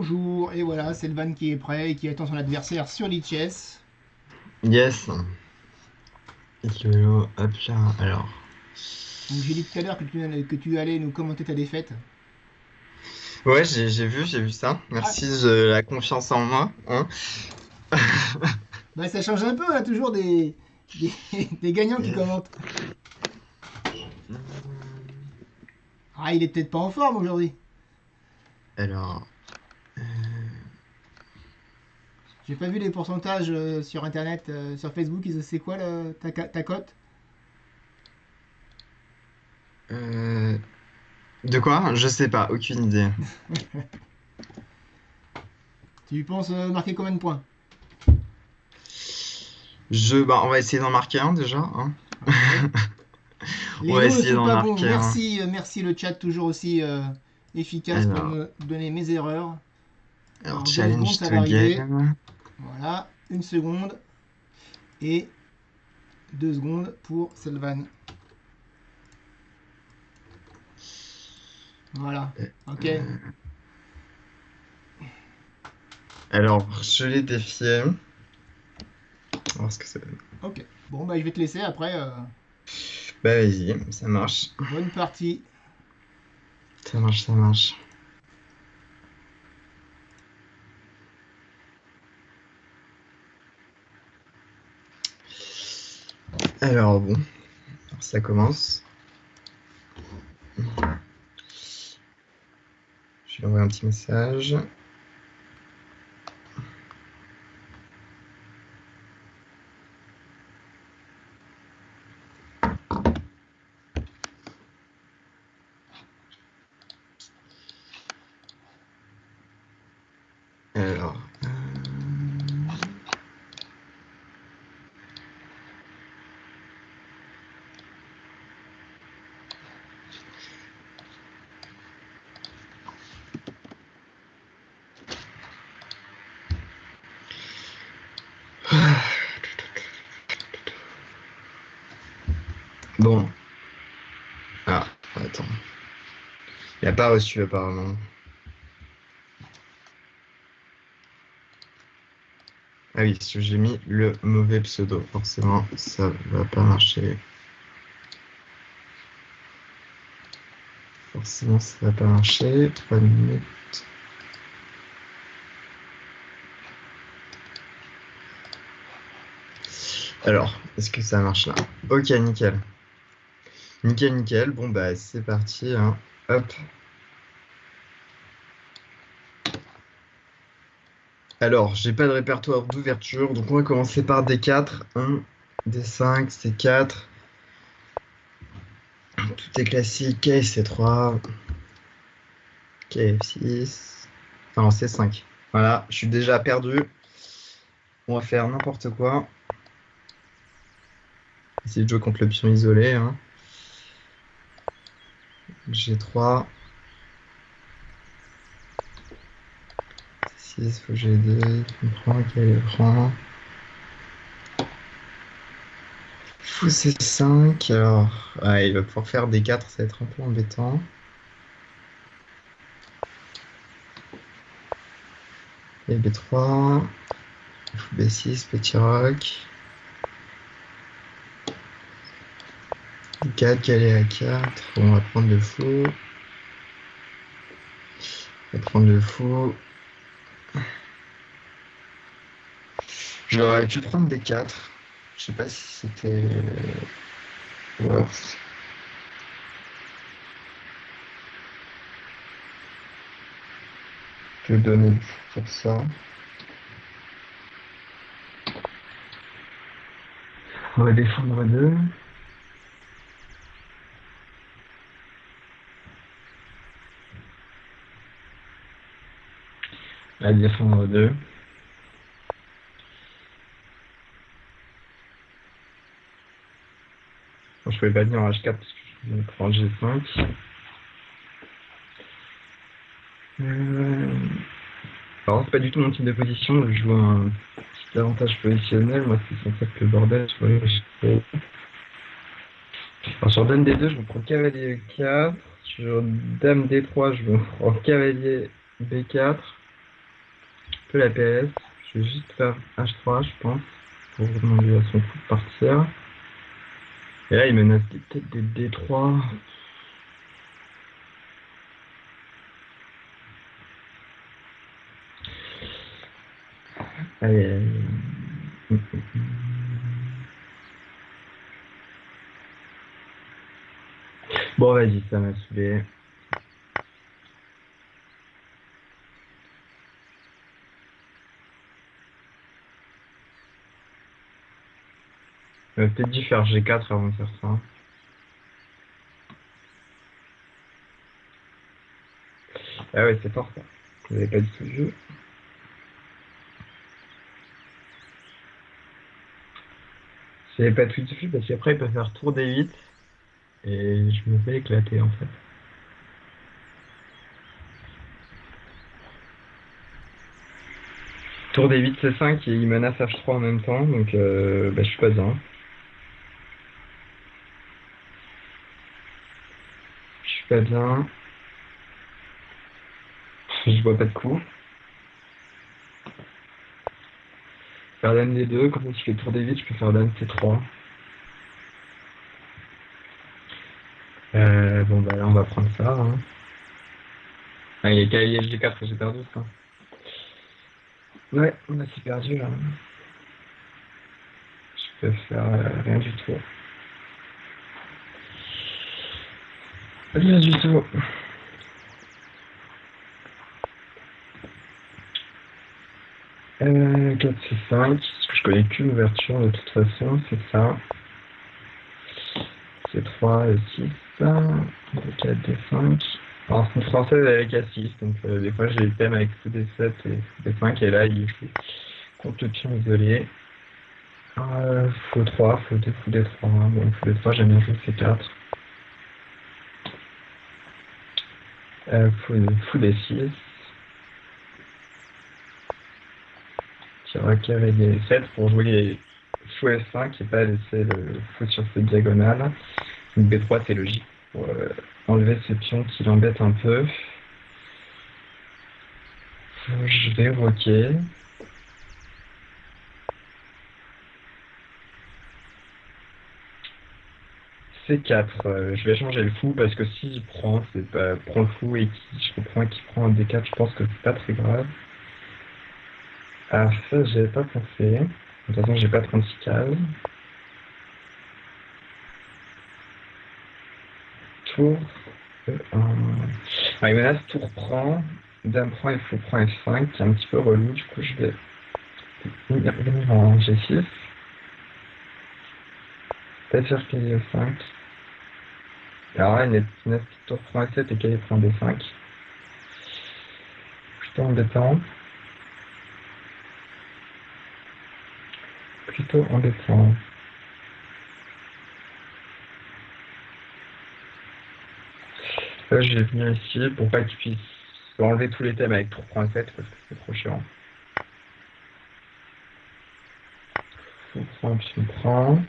Bonjour, et voilà, c'est le van qui est prêt et qui attend son adversaire sur l'ITS. Yes. YOLO, hop là. Alors. Donc j'ai dit tout à l'heure que tu allais nous commenter ta défaite. Ouais, j'ai vu ça. Ah, Merci de la confiance en moi. Hein. bah ça change un peu, hein, toujours des, des gagnants qui Yes. commentent. Ah, il est peut-être pas en forme aujourd'hui. Alors. euh, J'ai pas vu les pourcentages sur internet, sur Facebook, c'est quoi ta cote? euh, De quoi? Je sais pas, aucune idée. Tu penses marquer combien de points? Bah, on va essayer d'en marquer un déjà. Hein. Ok. On Les va noms ne essayer sont d'en pas bons. marquer un. Merci, merci le chat, toujours aussi efficace pour Alors, me donner mes erreurs. alors Alors 2 secondes, challenge ça to va arriver. game. Voilà, 1 seconde et 2 secondes pour Selvan. Voilà, ok, Euh, alors, je l'ai défié. On va voir ce que ça donne. ok. Bon, bah je vais te laisser après. Bah, vas-y, ça marche. Bonne partie. Ça marche, ça marche. Alors, bon, alors, ça commence. Je lui envoie un petit message. Alors, bon. Ah, attends. Il n'a pas reçu apparemment. Ah oui, parce que j'ai mis le mauvais pseudo. Forcément, ça va pas marcher. Forcément, ça va pas marcher. 3 minutes. Alors, est-ce que ça marche là? Ok, nickel. Nickel, nickel. Bon, bah, c'est parti. Hein. Hop. Alors, j'ai pas de répertoire d'ouverture, donc on va commencer par D4. 1, D5, C4. Tout est classique. KFC3, KF6. Enfin, C5. Voilà, je suis déjà perdu. On va faire n'importe quoi. Essayer de jouer contre le pion isolé. Hein. G3. 6, faut que j'ai 2. Tu me prends, quel prend. Fou C5. Alors, ouais, il va pouvoir faire D4, ça va être un peu embêtant. Et B3. Fou B6, petit roc. D4, calé à 4. On va prendre le fou. On va prendre le fou. J'aurais pu prendre D4. Je sais pas si c'était worth. Je vais donner le fou pour ça. On va défendre 2. On va défendre 2. Bon, je pouvais pas venir en H4 parce que je prends G5. Alors, c'est pas du tout mon type de position. Je joue un petit avantage positionnel. Moi, c'est censé être le bordel sur les H4. Alors, sur Dame D2, je me prends cavalier E4. Sur Dame D3, je me prends cavalier B4. peu la PS. Je vais juste faire H3, je pense, pour demander à son coup de partir. Et là, il menace peut-être des D3. Allez, allez. Bon, vas-y, ça m'a saoulé. Peut-être dû faire G4 avant de faire ça. Ah ouais, c'est fort ça. Vous avez pas du tout vu. J'avais pas tout vu parce qu'après il peut faire tour D8 et je me fais éclater en fait. Tour D8 C5 et il menace H3 en même temps donc je suis pas bien. Je suis pas bien. Je vois pas de coup. Faire dame D2, quand il fait tour D8 je peux faire dame C3. Bon bah là on va prendre ça. Hein. Ah, il y a cavalier G4 que j'ai perdu ça. Ouais, on a s'y perdu là. Je peux faire rien du tout. Rien du tout. 4 C5, parce que je connais qu'une ouverture de toute façon, c'est ça. C3, E6, D4, D5. Alors c'est une française avec A6, donc des fois j'ai le thème avec fou D7 et fou D5, et là il compte le pion isolé. Fou 3, fou 2, fou D3. Bon, fou D3, j'aime bien jouer C4. Fou D6. Tir cavalier 7 pour jouer les fou F5 et pas laisser le fou sur cette diagonale. Donc B3 c'est logique pour enlever ce pion qui l'embête un peu. Je vais roquer. C4, je vais changer le fou parce que s'il prend, c'est pas prend le fou et je reprends qui prend un D4, je pense que c'est pas très grave. Ah ça j'avais pas pensé. De toute façon j'ai pas 36 cases. Tour il menace tour prend, dame prend et fou prend F5, qui est un petit peu relou, du coup je vais venir en G6. Peut-être faire cavalier E5. Alors là, il menace tour prend F7 et cavalier prend D5. Plutôt embêtant. Plutôt embêtant. Là, je vais venir ici pour pas qu'il puisse enlever tous les thèmes avec 3.7 parce que c'est trop chiant. On prend, puis on prend.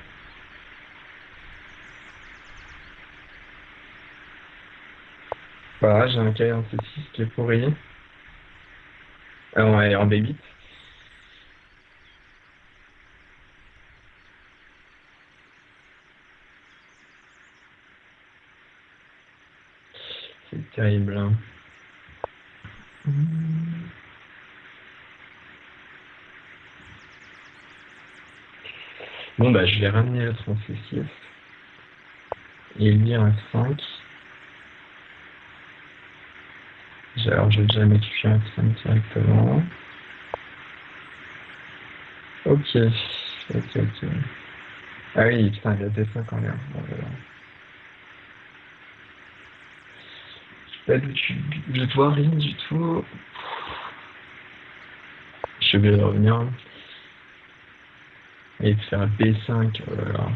Voilà, j'ai un cahier en C6 qui est pourri. Ouais, en B8. C'est terrible. Hein. Bon, bah, je vais ramener l'autre en C6. Et lui en F5. Alors, je vais déjà mettre lui en F5 directement. Ok. Ok. Ah oui, putain, il y a D5 en l'air. Bon, voilà. Pas de vois rien du tout. Je suis obligé de revenir. Et de faire B5, oh là là.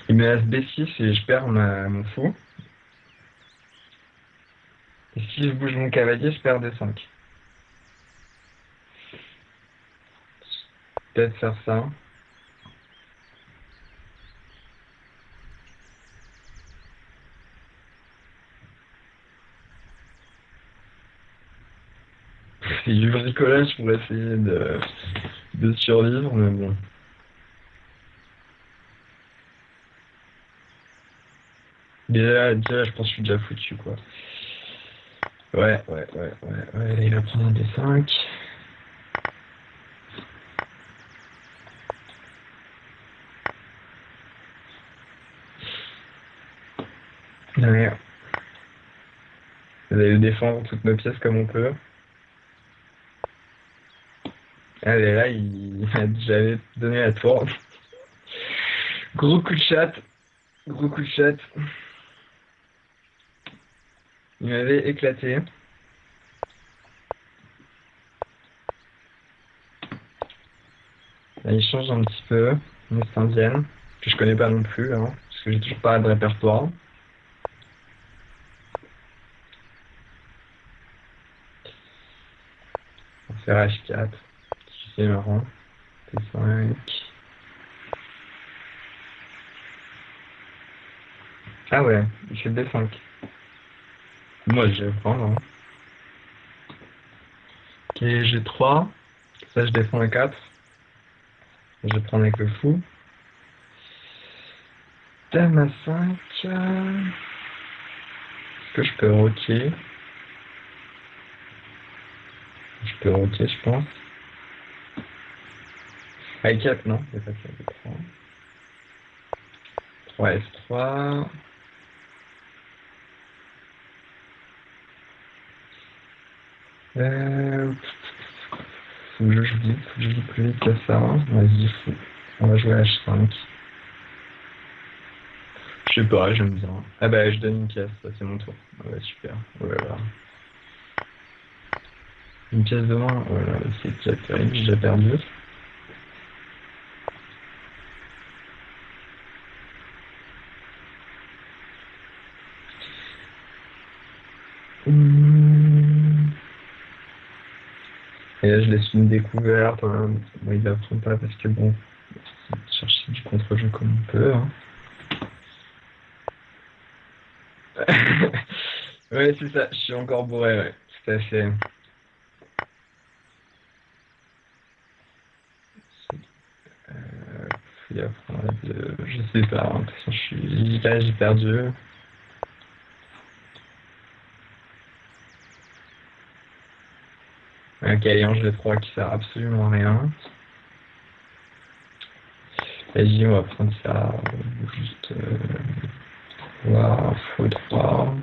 Il me laisse B6 et je perds mon fou. Et si je bouge mon cavalier, je perds D5. peut-être faire ça. C'est du bricolage pour essayer de survivre, mais bon. Déjà, je pense que je suis déjà foutu, quoi. Ouais, il va prendre un des 5. Ouais. Vous allez défendre toutes nos pièces comme on peut. Allez, là, il j'avais donné la tour. Gros coup de chat. Gros coup de chat. Il m'avait éclaté. Là, il change un petit peu. Une Est indienne. Que je connais pas non plus, hein. Parce que j'ai toujours pas de répertoire. On va faire H4. C'est marrant. T5. Ah ouais, il fait D5. Moi, je vais prendre. Hein. Ok, G3. Ça, je défends à 4. Je vais prendre avec le fou. Dame à 5. Est-ce que je peux roquer? Je peux roquer, je pense. Avec 4, non, c'est pas 4, c'est 3. 3 F3. Faut que je joue vite, faut que je joue plus vite que ça. Vas-y, fou. On va jouer H5. Je sais pas, j'aime bien. Ah bah, je donne une pièce, ça c'est mon tour. Ah bah, super. Voilà. Une pièce de moins, voilà, c'est déjà terrible, j'ai déjà perdu. Et là, je laisse une découverte. Hein. Bon, il apprend pas parce que bon, il cherche du contre-jeu comme on peut. Hein. Ouais, c'est ça, je suis encore bourré, ouais, tout à fait. Il apprend je sais pas, hein. De toute façon, j'ai perdu. Un Caléange de 3 qui sert absolument à rien. Vas-y, on va prendre ça. Juste. Voir, faux 3.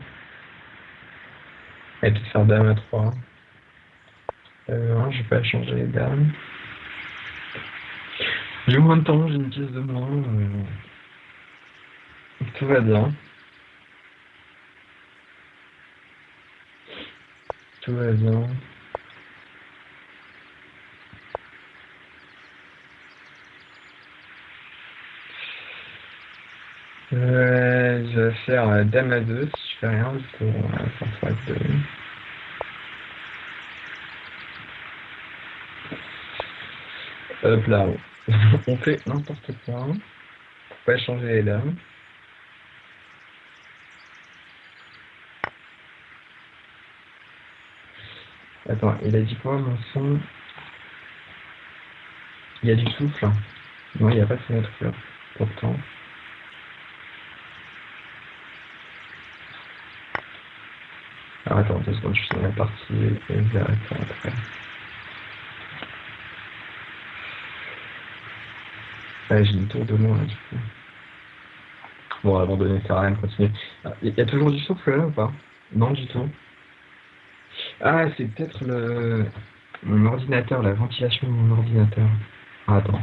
Et puis faire dame à 3. Je vais pas changer les dames. J'ai moins de temps, j'ai une pièce de moins. Tout va bien. Tout va bien. Je vais faire dame à 2 si je fais rien du tout. On va faire ça avec 2. Hop là, on fait n'importe quoi. Faut pas changer les dames. Attends, il a dit quoi mon son? Il y a du souffle. Hein. Non, il n'y a pas de fenêtre là. Pourtant. Alors attends, 2 secondes, je finis la partie et j'arrête ça après. Ouais, j'ai une tour de moins là du coup. Bon, abandonner, ça sert à rien de continuer. Il y a toujours du souffle là ou pas? Non, du tout. Ah, c'est peut-être mon ordinateur, la ventilation de mon ordinateur. Ah, attends,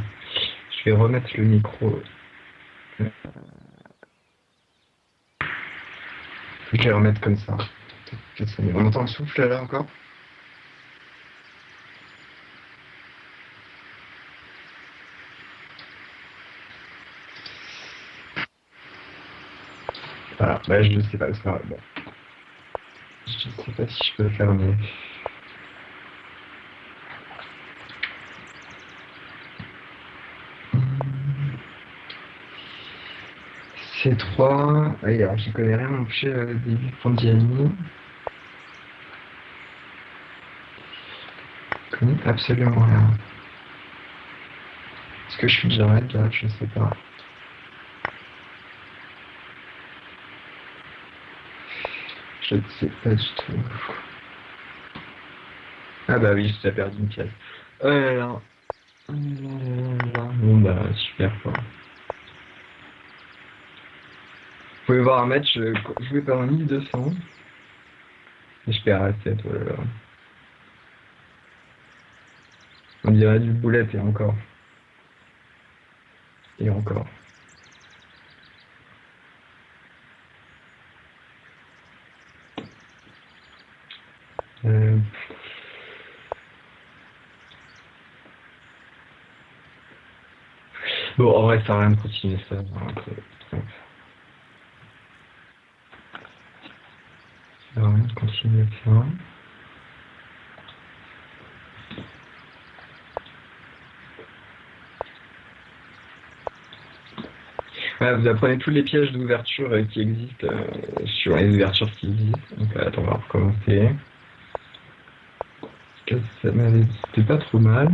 je vais remettre le micro. Je vais remettre comme ça. On entend le souffle là encore? Voilà, bah je sais pas, c'est pas grave. Bon. Je sais pas si je peux le faire mieux. C3. Oui, alors j'y connais rien non plus début Fondiani. Je connais absolument rien. Est-ce que je suis déjà raid là? Je sais pas. Je ne sais pas du tout. Ah bah oui, j'ai déjà perdu une pièce. Oh là là. Oh là là là là. Bon bah super quoi. Vous pouvez voir un match joué par un 1200. Et je perds à 7, oh là là. On dirait du boulette et encore. Et encore. Euh... Bon, en vrai, ça sert à rien de continuer ça. Ça sert à rien de continuer ça. Voilà, vous apprenez tous les pièges d'ouverture qui existent sur les ouvertures qui existent. Donc, attends, on va recommencer. Que ça m'avait dit, c'était pas trop mal.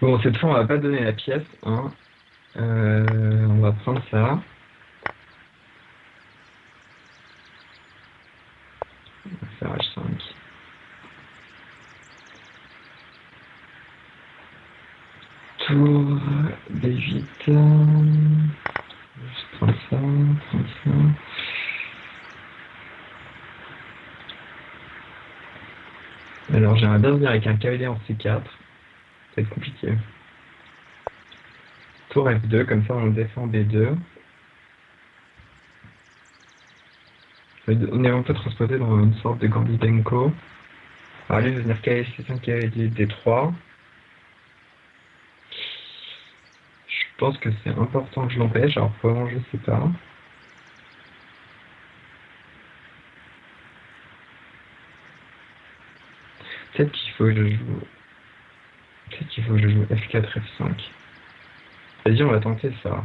Bon, cette fois, on va pas donner la pièce. Hein. On va prendre ça. On va faire H5. Tour B8. Je prends ça, prends ça. Alors, j'aimerais bien venir avec un cavalier en C4. Ça va être compliqué. Tour F2, comme ça on défend B2. On est un peu transposé dans une sorte de Gambit-Denko. Alors lui, il va venir cavalier C5, cavalier D3. Je pense que c'est important que je l'empêche, alors comment je sais pas. Peut-être qu'il faut que je joue. Peut-être qu'il faut que je joue F4, F5. Vas-y, on va tenter ça.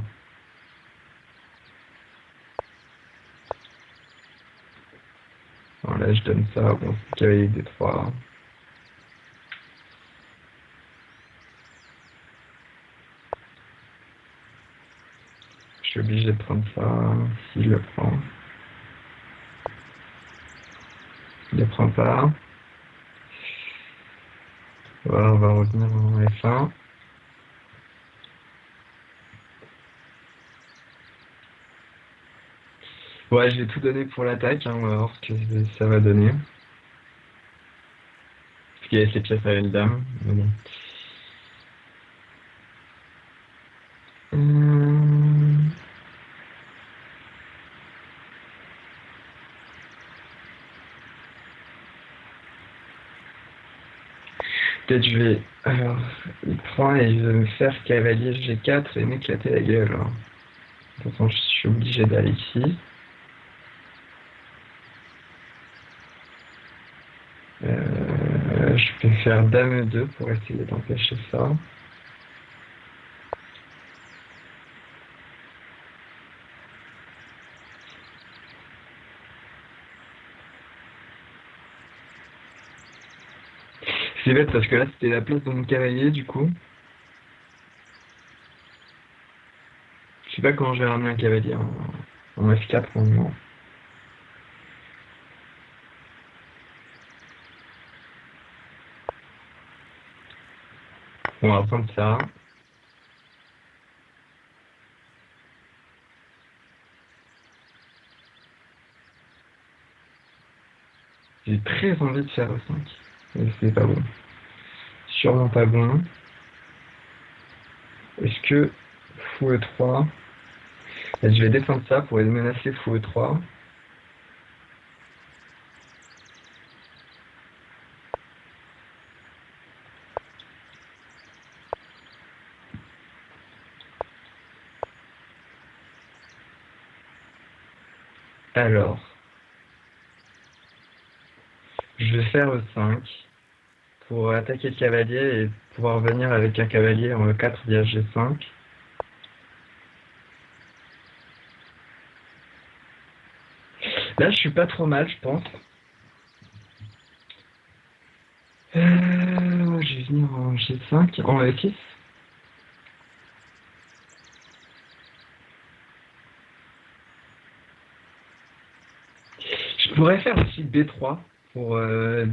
Alors là, je donne ça, bon, c'est cavalier D3. Je suis obligé de prendre ça, s'il le prend. Il le prend pas. Voilà, on va revenir en F1. Ouais, je vais tout donner pour l'attaque, hein, on va voir ce que ça va donner. Parce qu'il y a ces pièces à une dame, mais bon. Hum... Peut-être je vais... Alors, il prend et il veut me faire cavalier G4 et m'éclater la gueule. Alors. De toute façon, je suis obligé d'aller ici. Je peux faire Dame 2 pour essayer d'empêcher ça. C'est bête parce que là c'était la place de mon cavalier du coup. Je sais pas comment je vais ramener un cavalier en F4 pour le moment. On va prendre ça. J'ai très envie de faire E5. Mais c'est pas bon. Sûrement pas bon. Est-ce que fou E3? Et je vais défendre ça pour menacer fou E3. Alors, je vais faire E5 pour attaquer le cavalier et pouvoir venir avec un cavalier en E4 via G5. Là, je suis pas trop mal, je pense. Je vais venir en G5, en E6. Je pourrais faire aussi B3 pour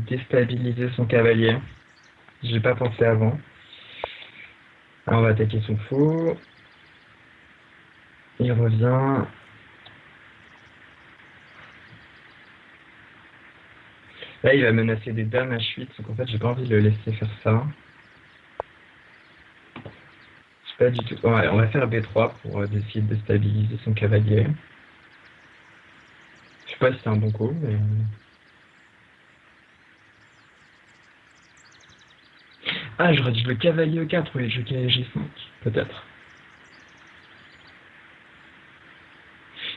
déstabiliser son cavalier. J'ai pas pensé avant. Alors, on va attaquer son faux. Il revient. Là, il va menacer des dames H8, donc en fait, j'ai pas envie de le laisser faire ça. Je sais pas du tout. Ouais, on va faire B3 pour essayer de déstabiliser son cavalier. Je sais pas si c'est un bon coup, mais... Ah, j'aurais dû le cavalier E4, oui, je cavalier G5, peut-être.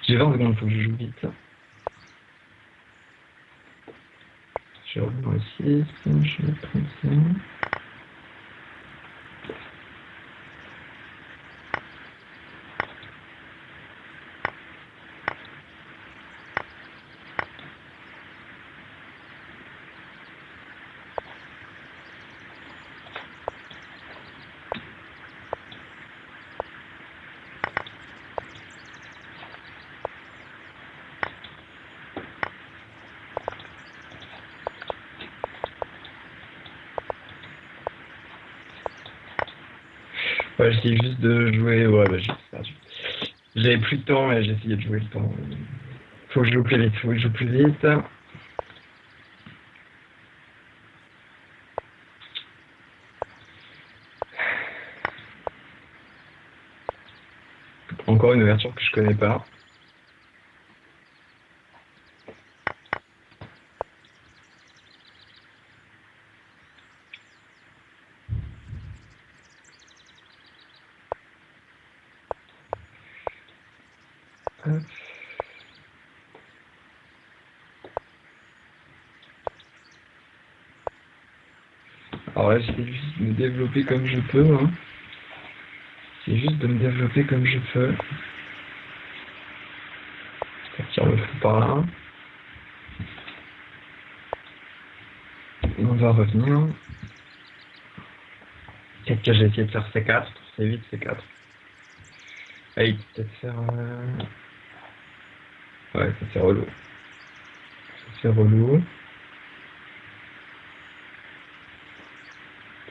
J'ai 20 secondes, faut que je joue vite. Je reviens aussi, je vais prendre ça. Ouais, j'essaie juste de jouer, ouais, bah j'ai perdu. J'avais plus de temps et j'ai essayé de jouer le temps. Faut que je joue plus vite, faut que je joue plus vite. Encore une ouverture que je connais pas. Hop. Alors là, j'essaie juste de me développer comme je peux. Hein. C'est juste de me développer comme je peux. Sortir le fou par là. Et on va revenir. Peut-être que j'ai essayé de faire C4, C8, C4. Ah, il peut peut-être faire... Ouais, ça c'est relou. Ça c'est relou.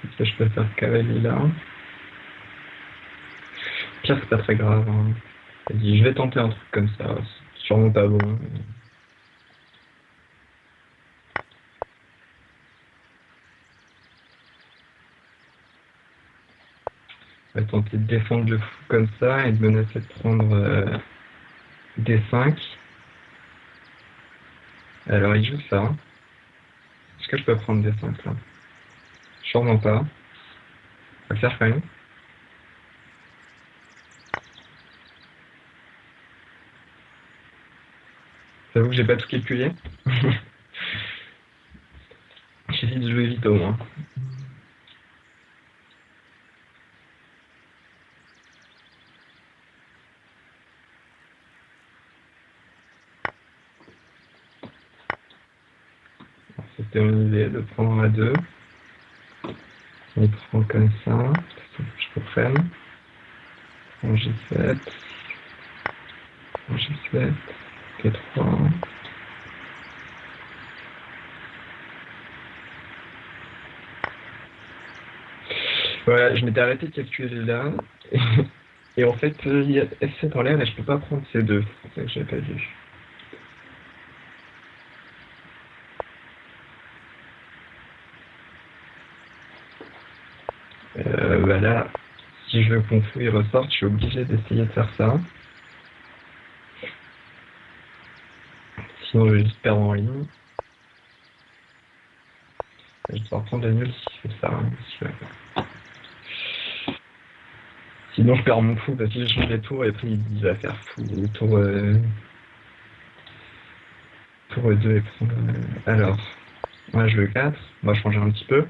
Peut-être que je peux faire cavalier là. Pire, c'est pas très grave. Hein. Vas-y, je vais tenter un truc comme ça. C'est sûrement pas bon. On va tenter de défendre le fou comme ça et de menacer de prendre D5. Alors il joue ça. Est-ce que je peux prendre D5 là? Sûrement pas. On va le faire quand même. J'avoue que j'ai pas tout calculé. J'essaie de jouer vite au moins. C'était mon idée de prendre à 2. On prend comme ça. Je reprenne. En G7. En G7. P3. Voilà, je m'étais arrêté de calculer là. Et en fait, il y a F7 en l'air et je peux pas prendre C2. C'est ça que j'avais pas vu. Bah là, si je veux que mon fou il ressorte, je suis obligé d'essayer de faire ça. Sinon, je vais juste perdre en ligne. Je vais devoir prendre la nulle si je fais ça. Hein, sinon, je perds mon fou parce que j'ai changé les tours et puis il va faire fou. Le tour numéro 2 et prendre... alors, moi je veux 4. On va changer un petit peu.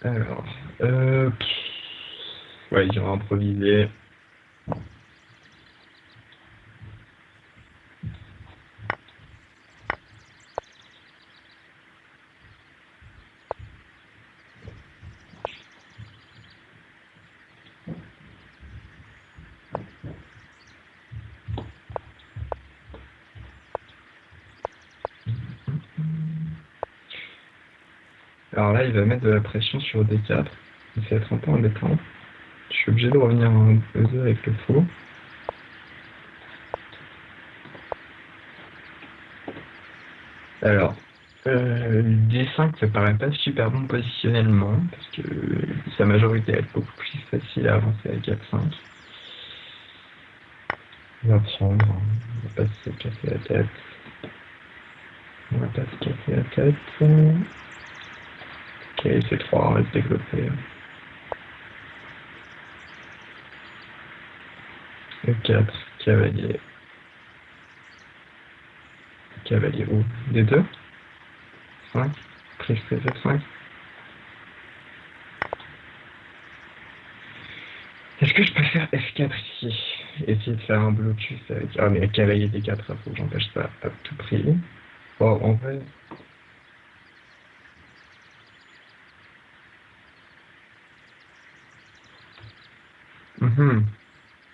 Alors, ouais, ils vont improviser. Alors là, il va mettre de la pression sur D4. Ça va être un peu embêtant. Je suis obligé de revenir en buzzer avec le faux. Alors, D5, ça paraît pas super bon positionnellement, parce que sa majorité est beaucoup plus facile à avancer avec 4-5. On va prendre, on va pas se casser la tête. On va pas se casser la tête. Ok, C3, on va se développer. E4, cavalier. Cavalier où? D2? 5, prise F5. Est-ce que je peux faire F4 ici? Essayer de faire un blocus avec... Ah mais cavalier D4, il faut que j'empêche ça à tout prix. Bon, en vrai...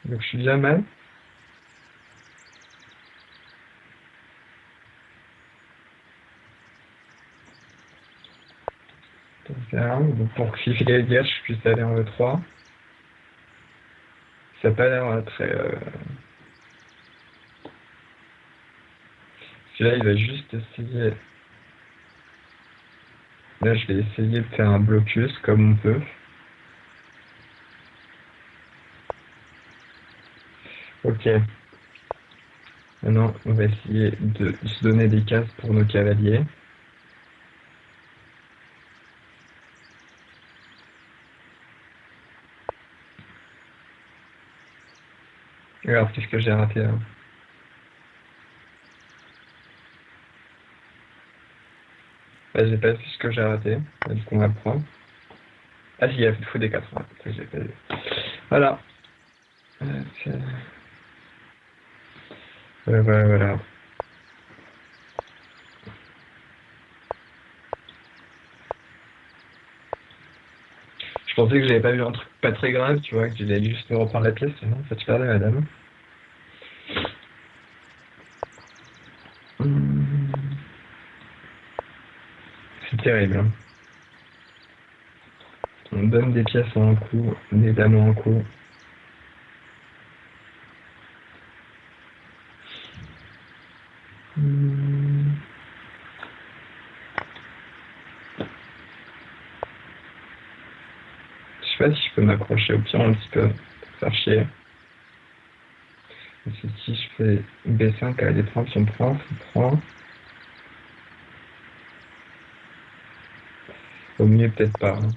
Donc je suis déjà mal. Donc pour filer les gars, je puisse aller en E3. Ça n'a pas l'air très... Celui-là, il va juste essayer... Là, je vais essayer de faire un blocus comme on peut. Ok. Maintenant, on va essayer de se donner des cases pour nos cavaliers. Alors, qu'est-ce que j'ai raté là? Bah, j'ai pas vu ce que j'ai raté. Du coup, on va prendre. Ah si, il y a le fou des 4. Ouais, ça, j'ai pas vu. Voilà. Voilà. Je pensais que j'avais pas vu un truc pas très grave, tu vois, que j'allais juste me reprendre la pièce, sinon ça te perdait, madame. C'est terrible. Hein. On donne des pièces en un coup, des dames en un coup. Je sais pas si je peux m'accrocher au pion un petit peu, pour faire chier. Parce que si je fais B5 à D30, si on prend. Au mieux, peut-être pas. Hein.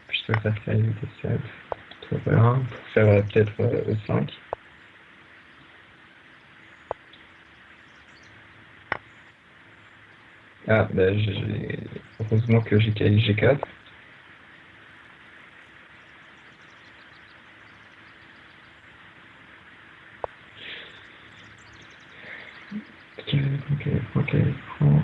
Puis je peux faire ça avec D7. Voilà, pour faire peut-être E5. Ah, bah, heureusement que j'ai calé G4. Ok, prends.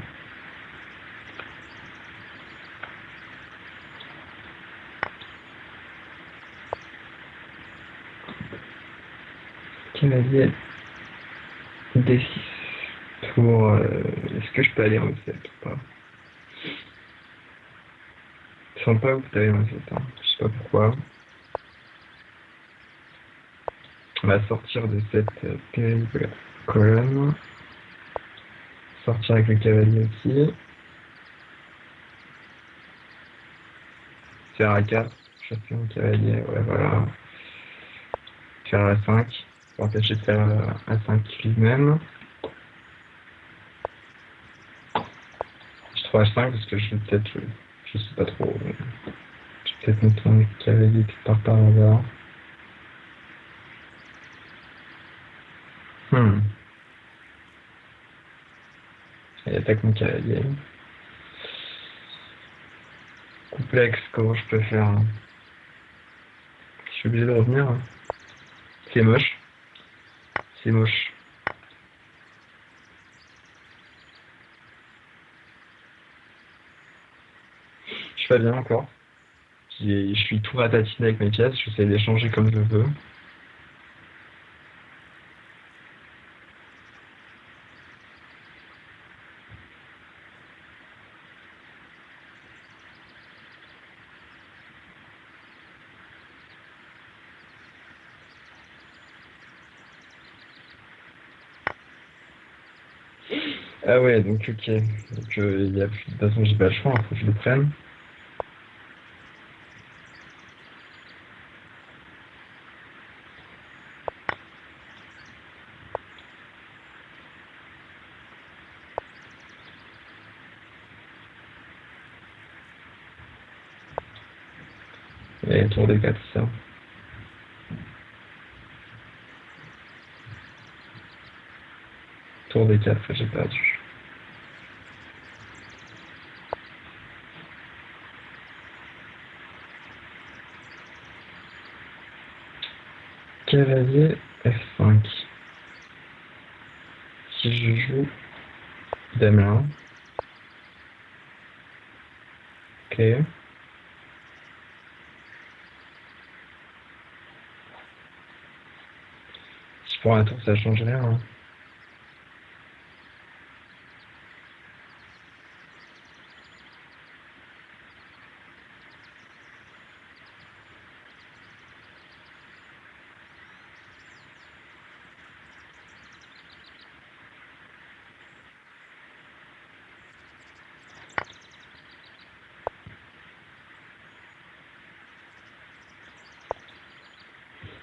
Cavalier D6 pour... est-ce que je peux aller en E7 ou pas? Je sens pas où d'aller en E7, hein. Je sais pas pourquoi. On va sortir de cette terrible colonne. Sortir avec le cavalier aussi. Faire A4. Chasser mon cavalier, ouais voilà. Faire A5. Pour empêcher de faire A5 lui-même. Je trouve H5 parce que je vais peut-être... Je sais pas trop. Je vais peut-être mettre mon cavalier qui part par là. J'attaque mon cavalier. Complexe, comment je peux faire? Je suis obligé de revenir. C'est moche. C'est moche. Je suis pas bien encore. Je suis tout ratatiné avec mes pièces, j'essaie de les changer comme je veux. Ah ouais, donc ok. Donc il y a plus... de toute façon j'ai pas le choix, faut que je le prenne. Et tour des 4, ça. Tour des 4, j'ai perdu. Cavalier F5. Si je joue Dame 1. Ok. Si pour un tour ça change rien. Hein.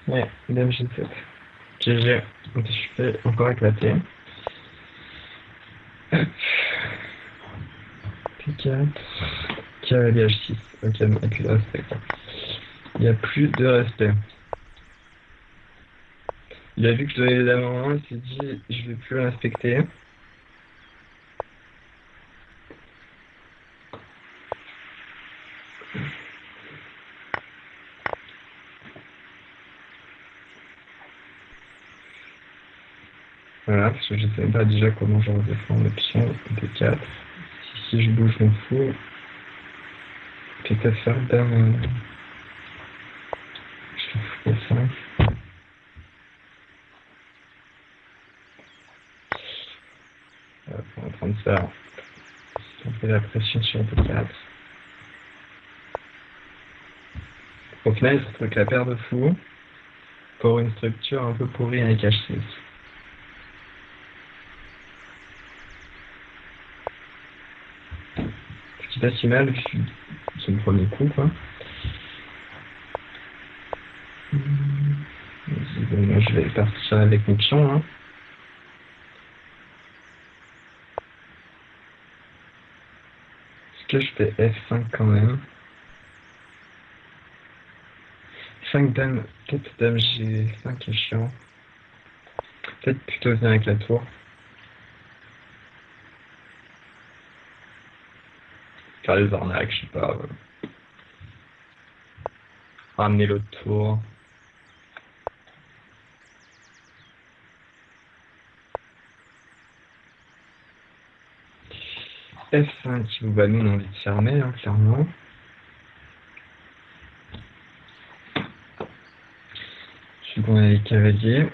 Ouais, Dame G7. GG. Donc je fais encore éclater. Hop. P4. Cavalier H6. Ok, non, il n'y a plus de respect. Quoi. Il n'y a plus de respect. Il a vu que je donnais les dames en 1, il s'est dit je vais plus le respecter. Voilà, parce que je ne sais pas déjà comment je redescends le pion. D4. Si je bouge mon fou, peut-être faire dame. Je fais fou 5. On est en train de faire un peu la pression sur D4. Au final, il se retrouve avec la paire de fous pour une structure un peu pourrie avec H6. C'est pas si mal, c'est le premier coup, quoi. Bon, moi, je vais partir avec mes pions, hein. Est-ce que je fais F5 quand même? 5 dames, peut-être dame G5 est chiant. Peut-être plutôt venir avec la tour. Faire les arnaques, je sais pas. Ramener l'autre tour. F5, bah nous on a envie de fermer, hein, clairement. Je suis bon avec cavalier.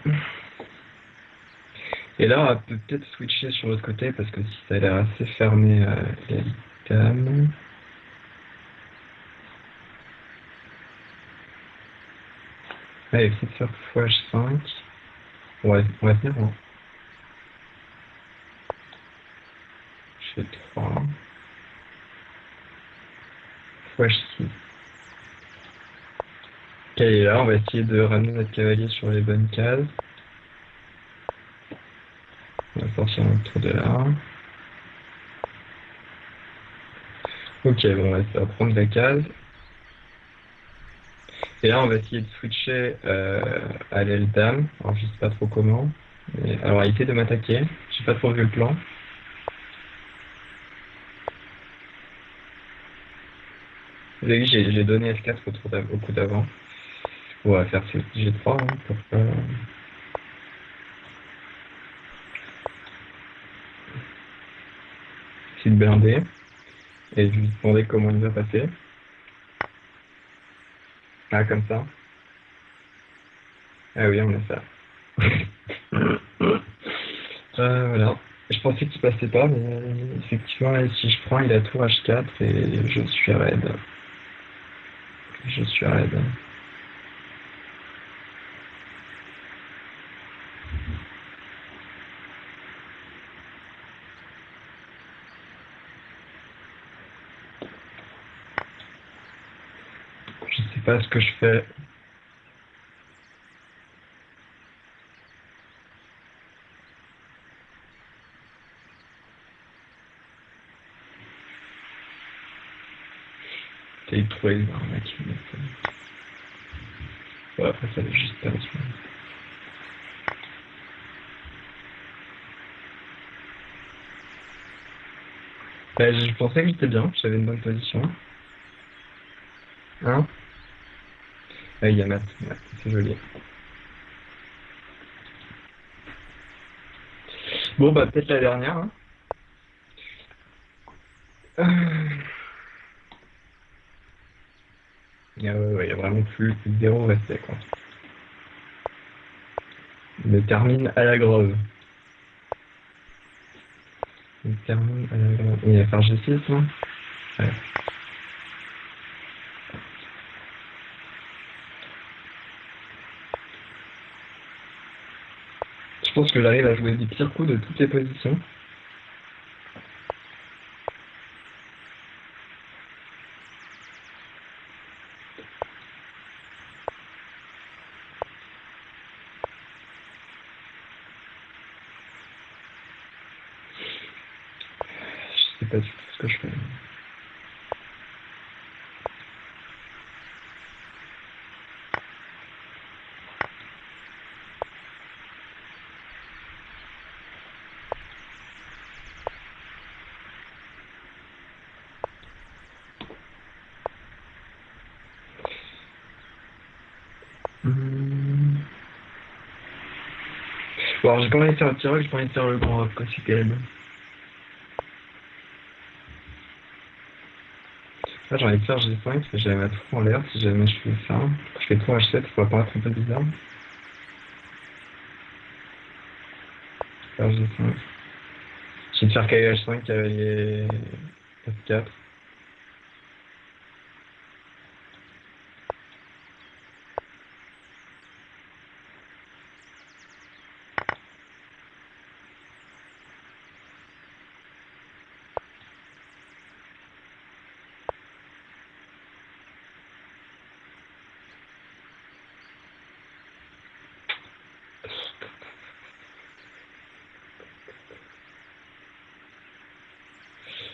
Et là, on peut peut-être switcher sur l'autre côté parce que si ça a l'air assez fermé, les dames. Allez, peut-être faire fois H5. On va tenir en G3. Fois H6. Ok, et là, on va essayer de ramener notre cavalier sur les bonnes cases. On va sortir notre tour de là. Ok, bon, ça va prendre la case. Et là, on va essayer de switcher à l'aile dame. Alors, je sais pas trop comment. Mais... Alors, éviter de m'attaquer. J'ai pas trop vu le plan. Vous avez vu, j'ai donné F4 au coup d'avant. On va faire G3 hein, pour pas... essayer de blinder. Et je lui demandais comment il va passer. Ah, comme ça. Ah oui, on a ça. Voilà. Je pensais qu'il passait pas, mais effectivement, là, si je prends, il a tour H4 et je suis raide. Je suis raide. Je sais pas ce que je fais. J'ai trouvé les arnaques. Ouais, après, ça va juste perdu. Bah, je pensais que j'étais bien, j'avais une bonne position. Hein? Ah, il y a Matt, ouais, c'est joli. Bon, bah, peut-être la dernière. Hein. Il y a vraiment plus de zéro resté, quoi. Il termine à la grove. Il termine à la grove. Il va faire G6, non? Ouais. Je pense que j'arrive à jouer des pires coups de toutes les positions. Je sais pas du tout ce que je fais. Bon, alors j'ai pas envie de faire le petit rock, j'ai pas envie de faire le grand rock, quoi, c'est terrible. Là, j'ai envie de faire G5, parce que j'avais ma tour en l'air, si jamais je fais ça. Quand je fais tour H7, ça va paraître un peu bizarre. Faire G5. J'ai de faire cavalier H5, cavalier F4.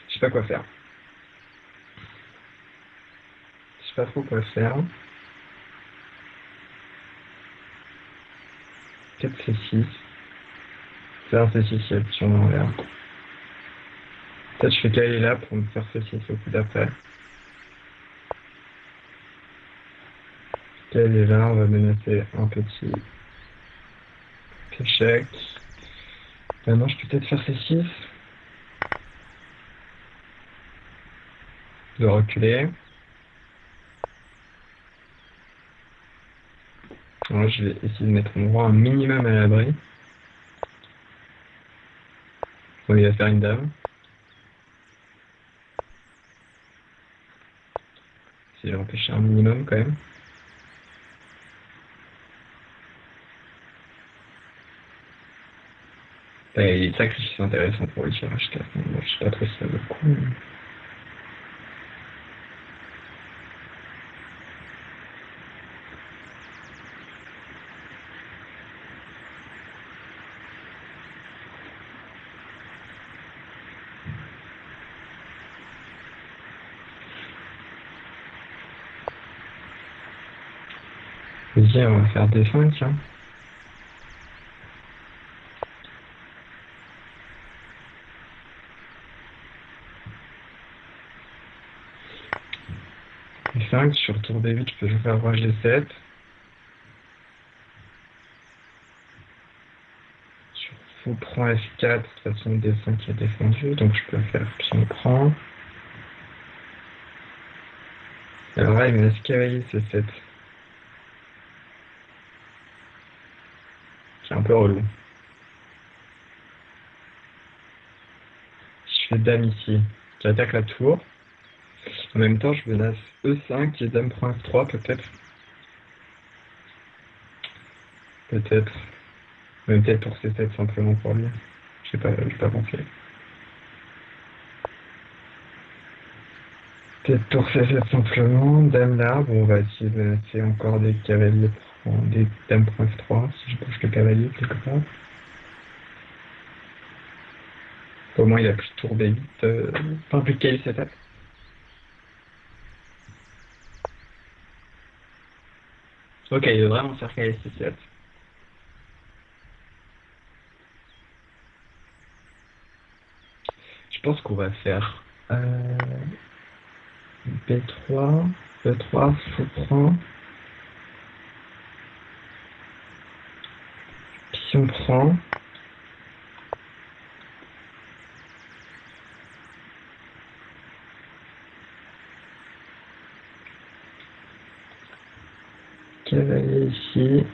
Je sais pas quoi faire. Je sais pas trop quoi faire. 4 C6. Faire C6, il y a sûrement en l'air. Peut-être je fais cavalier là pour me faire C6 au coup d'après. Cavalier là, on va menacer un petit échec. Maintenant, je peux peut-être faire C6. De reculer. Alors, je vais essayer de mettre mon roi un minimum à l'abri. Bon, il va faire une dame. Essayer de l'empêcher un minimum quand même. Et il y a des sacrifices intéressants pour lui sur H4. Bon, je sais pas trop si ça vaut le coup. Vas-y, on va faire D5. Hein. G5, sur tour B8, je peux faire roi G7. Sur fou prend F4, de toute façon D5 qui est défendu, donc je peux faire pion prend. Alors là, il me laisse cavalier C7. C'est un peu relou. Je fais dame ici. J'attaque la tour. En même temps, je menace E5 et dame prend F3 peut-être. Peut-être. Même peut-être pour C7 simplement pour lui. Je sais pas, je pas pensé. Peut-être pour C7 simplement. Dame là, bon, on va essayer de menacer encore des cavaliers pour des dames prend F3 si je bouge le cavalier quelque part. Au moins il a plus de tour B8. Enfin, plus de cavalier C7. Ok, il veut vraiment faire cavalier C7. Je pense qu'on va faire B3, E3, fou prend, pion prend, cavalier ici.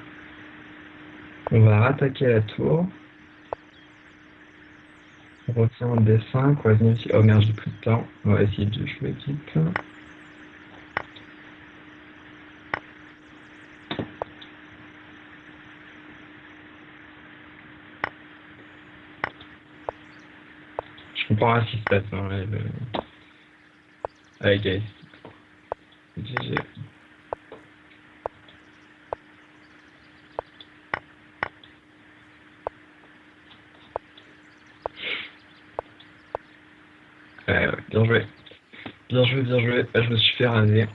On va rattaquer la tour. On retient en D5, on va venir ici. Oh merde, j'ai plus de temps. On va essayer de jouer vite. Je comprends pas ce qui se passe hein, avec Ace. GG. Ouais, bien joué. Bien joué, bien joué. Ah, je me suis fait raser.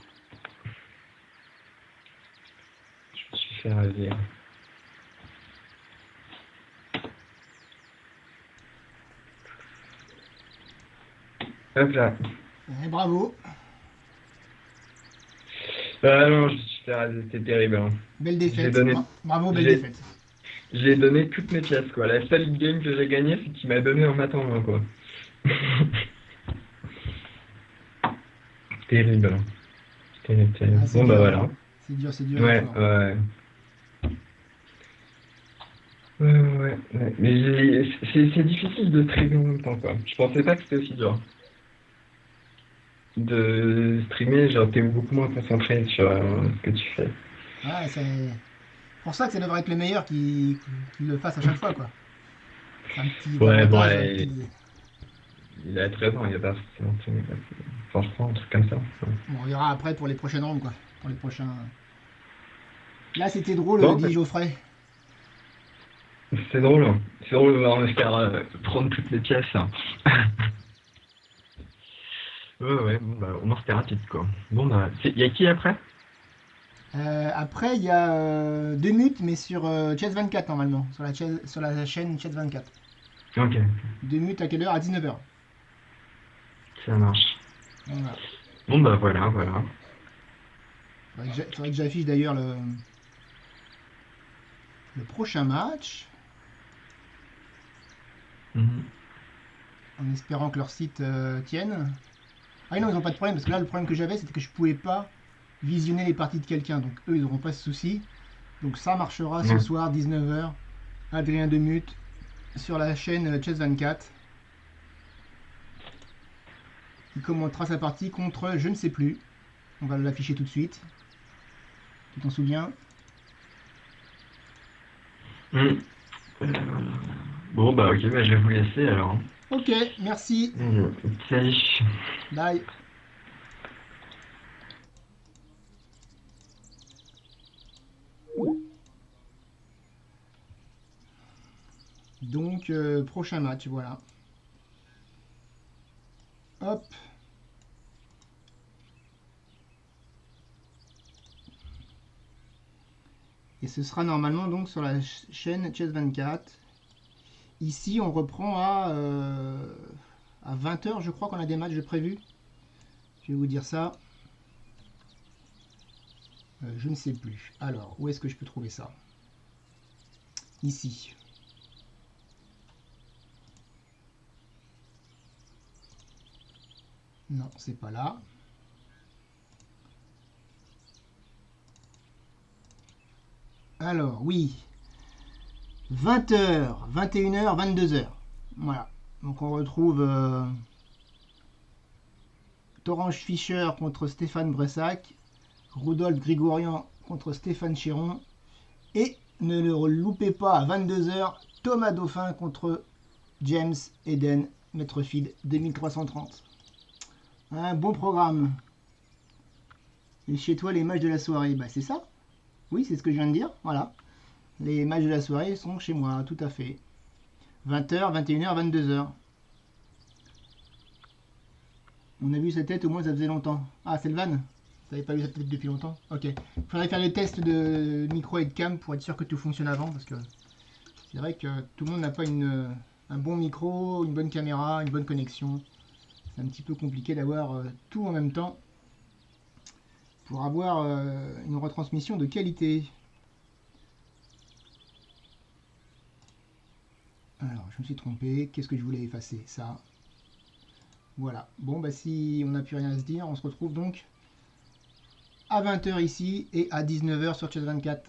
Je me suis fait raser. Hop là. Bravo. Ah non, je me suis fait raser, c'était terrible. Hein. Belle J'ai défaite. donné, Bravo, belle j'ai, défaite. j'ai donné toutes mes pièces, quoi. La seule game que j'ai gagnée, c'est qu'il m'a donné en m'attendant, quoi. Terrible. Hein. Terrible, terrible. Ah, c'est Bon, bah dur, hein. voilà. C'est dur, il est Ouais, fort. ouais. Ouais. Mais c'est difficile de streamer en même temps, quoi. Je pensais pas que c'était aussi dur. De streamer, genre, t'es beaucoup moins concentré sur ce que tu fais. Ouais, c'est pour ça que ça devrait être le meilleur qui le fasse à chaque fois, quoi. C'est un petit Ouais, bon, avantage. ouais, il a 13 ans, il a pas forcément streamé, quoi. Franchement, un truc comme ça. Ouais. Bon, on verra après pour les prochaines rondes, quoi. Pour les prochains. Là, c'était drôle, Bon, dit Geoffrey. c'est drôle. Hein. C'est drôle de voir me faire prendre toutes les pièces. Hein. Ouais, bon, bah, on en c'était rapide, quoi. Bon, bah, il y a qui après? Après, il y a deux mutes, mais sur Chess 24 normalement, sur la chaîne Chess 24. Ok, Deux mutes à quelle heure? À 19h. ça marche. Voilà. Bon, bah, voilà. Faudrait que j'affiche d'ailleurs le prochain match, Mhm. en espérant que leur site tienne. Ah non, ils n'ont pas de problème, parce que là, le problème que j'avais, c'était que je pouvais pas visionner les parties de quelqu'un. Donc eux, ils n'auront pas ce souci. Donc ça marchera ce Ouais. soir, 19h, Adrien Demut, sur la chaîne Chess 24. Il commentera sa partie contre je ne sais plus. On va l'afficher tout de suite. Tu t'en souviens? Mhm. Bon, bah, ok, bah, je vais vous laisser alors. Ok, merci. Salut. Bye. Donc, prochain match, voilà. Hop. Et ce sera normalement donc sur la chaîne Chess 24. Ici, on reprend à 20h, je crois qu'on a des matchs de prévus. Je vais vous dire ça. Je ne sais plus. Alors, où est-ce que je peux trouver ça? Ici. Non, c'est pas là. Alors, oui. 20h, 21h, 22h. Voilà. Donc on retrouve Torange Fischer contre Stéphane Bressac, Rudolf Grigorian contre Stéphane Chéron, et ne le loupez pas à 22h, Thomas Dauphin contre James Eden Maître-Fid 2330. Un bon programme. Et chez toi, les matchs de la soirée, bah c'est ça. Oui, c'est ce que je viens de dire. Voilà. Les matchs de la soirée sont chez moi, tout à fait. 20h, 21h, 22h. On a vu sa tête, au moins ça faisait longtemps. Ah, c'est le van. Vous n'avez pas vu sa tête depuis longtemps. Ok. Il faudrait faire le test de micro et de cam pour être sûr que tout fonctionne avant, parce que c'est vrai que tout le monde n'a pas un bon micro, une bonne caméra, une bonne connexion. C'est un petit peu compliqué d'avoir tout en même temps pour avoir une retransmission de qualité. Alors, je me suis trompé. Qu'est-ce que je voulais effacer? Ça. Voilà. Bon, bah si on n'a plus rien à se dire, on se retrouve donc à 20h ici et à 19h sur Chat24.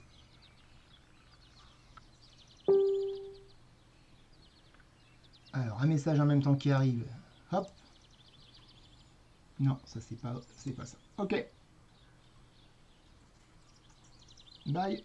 Alors, un message en même temps qui arrive. Hop. Non, ça c'est pas ça. Ok. Bye.